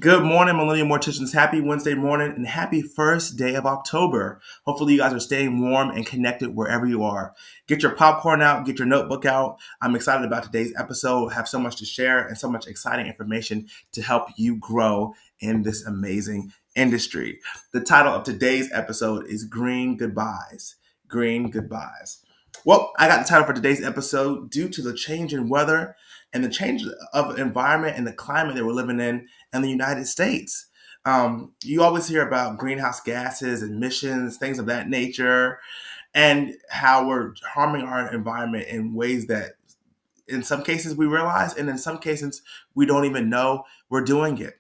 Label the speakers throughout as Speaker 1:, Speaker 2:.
Speaker 1: Good morning, Millennial Morticians. Happy Wednesday morning and happy first day of October. Hopefully, you guys are staying warm and connected wherever you are. Get your popcorn out, get your notebook out. I'm excited about today's episode. I have so much to share and so much exciting information to help you grow in this amazing industry. The title of today's episode is Green Goodbyes. Green Goodbyes. Well, I got the title for today's episode due to the change in weather and the change of environment and the climate that we're living in the United States. You always hear about greenhouse gases, emissions, things of that nature, and how we're harming our environment in ways that in some cases we realize, and in some cases we don't even know we're doing it.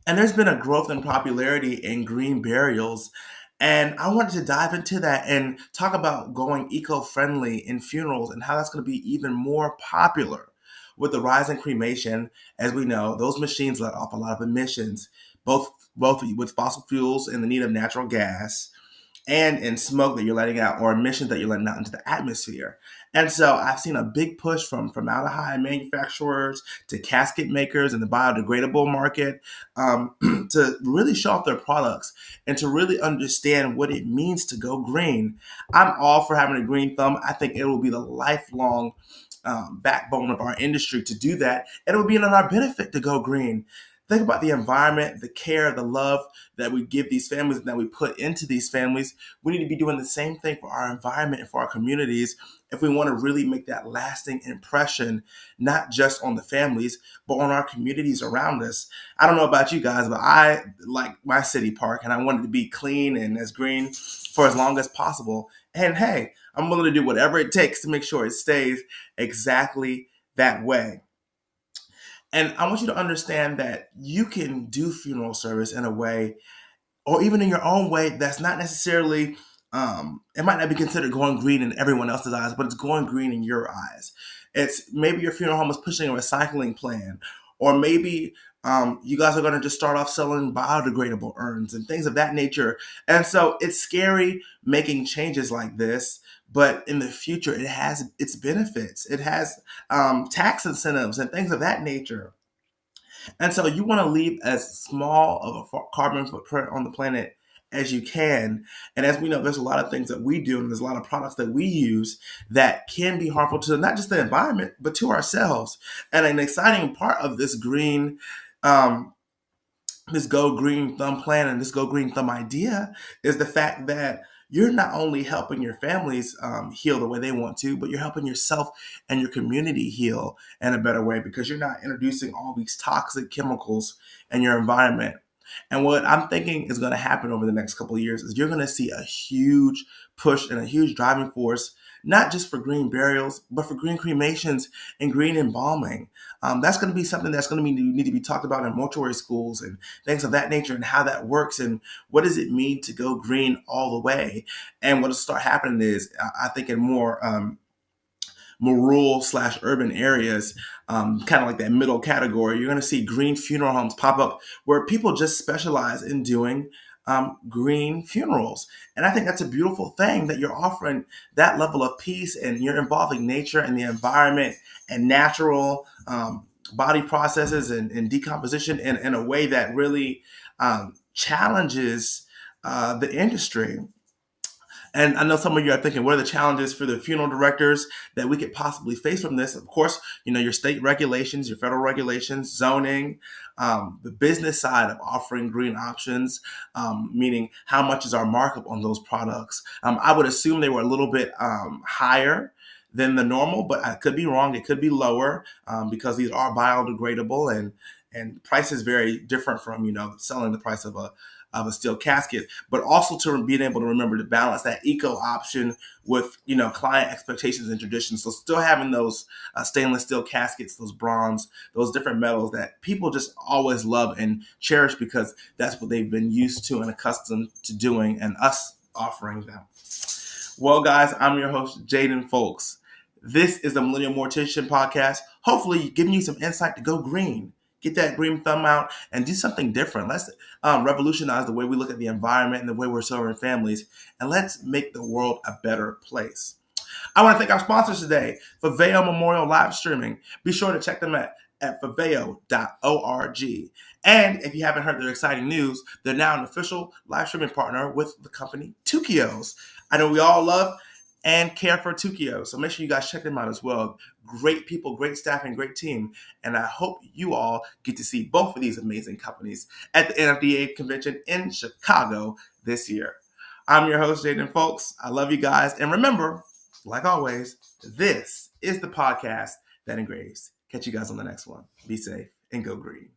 Speaker 1: And there's been a growth in popularity in green burials. And I wanted to dive into that and talk about going eco-friendly in funerals and how that's going to be even more popular. With the rise in cremation, as we know, those machines let off a lot of emissions, both with fossil fuels and the need of natural gas, and in smoke that you're letting out or emissions that you're letting out into the atmosphere. And so I've seen a big push from formaldehyde manufacturers to casket makers in the biodegradable market to really show off their products and to really understand what it means to go green. I'm all for having a green thumb. I think it will be the lifelong backbone of our industry to do that, and it will be in our benefit to go green. Think about the environment, the care, the love that we give these families and that we put into these families. We need to be doing the same thing for our environment and for our communities if we want to really make that lasting impression, not just on the families, but on our communities around us. I don't know about you guys, but I like my city park and I want it to be clean and as green for as long as possible. And hey, I'm willing to do whatever it takes to make sure it stays exactly that way. And I want you to understand that you can do funeral service in a way, or even in your own way, that's not necessarily, it might not be considered going green in everyone else's eyes, but it's going green in your eyes. It's maybe your funeral home is pushing a recycling plan, or maybe you guys are going to just start off selling biodegradable urns and things of that nature. And so it's scary making changes like this, but in the future, it has its benefits. It has tax incentives and things of that nature. And so you want to leave as small of a carbon footprint on the planet as you can. And as we know, there's a lot of things that we do and there's a lot of products that we use that can be harmful to not just the environment, but to ourselves. And an exciting part of um, this Go Green Thumb plan and this Go Green Thumb idea is the fact that you're not only helping your families heal the way they want to, but you're helping yourself and your community heal in a better way because you're not introducing all these toxic chemicals in your environment. And what I'm thinking is going to happen over the next couple of years is you're going to see a huge push and a huge driving force, not just for green burials, but for green cremations and green embalming. That's going to be something that's going to need to be talked about in mortuary schools and things of that nature and how that works and what does it mean to go green all the way. And what will start happening is I think in more rural / urban areas, kind of like that middle category, you're going to see green funeral homes pop up where people just specialize in doing green funerals. And I think that's a beautiful thing that you're offering that level of peace and you're involving nature and the environment and natural body processes and decomposition in a way that really challenges the industry. And I know some of you are thinking, what are the challenges for the funeral directors that we could possibly face from this? Of course, your state regulations, your federal regulations, zoning, the business side of offering green options, meaning how much is our markup on those products. I would assume they were a little bit higher than the normal, but I could be wrong. It could be lower because these are biodegradable and prices very different from selling the price of a steel casket, but also to being able to remember to balance that eco option with client expectations and traditions. So still having those stainless steel caskets, those bronze, those different metals that people just always love and cherish because that's what they've been used to and accustomed to doing, and us offering them. Well, guys, I'm your host, Jaden Fowlkes. This is the Millennial Mortician podcast, hopefully giving you some insight to go green. Get that green thumb out and do something different. Let's revolutionize the way we look at the environment and the way we're serving families, and let's make the world a better place. I want to thank our sponsors today for Vale Memorial Live Streaming. Be sure to check them at faveo.org. And if you haven't heard their exciting news, they're now an official live streaming partner with the company Tukios. I know we all love and care for Tukio, so make sure you guys check them out as well. Great people, great staff, and great team. And I hope you all get to see both of these amazing companies at the NFDA convention in Chicago this year. I'm your host, Jaden Fowlkes. I love you guys. And remember, like always, this is the podcast that engraves. Catch you guys on the next one. Be safe and go green.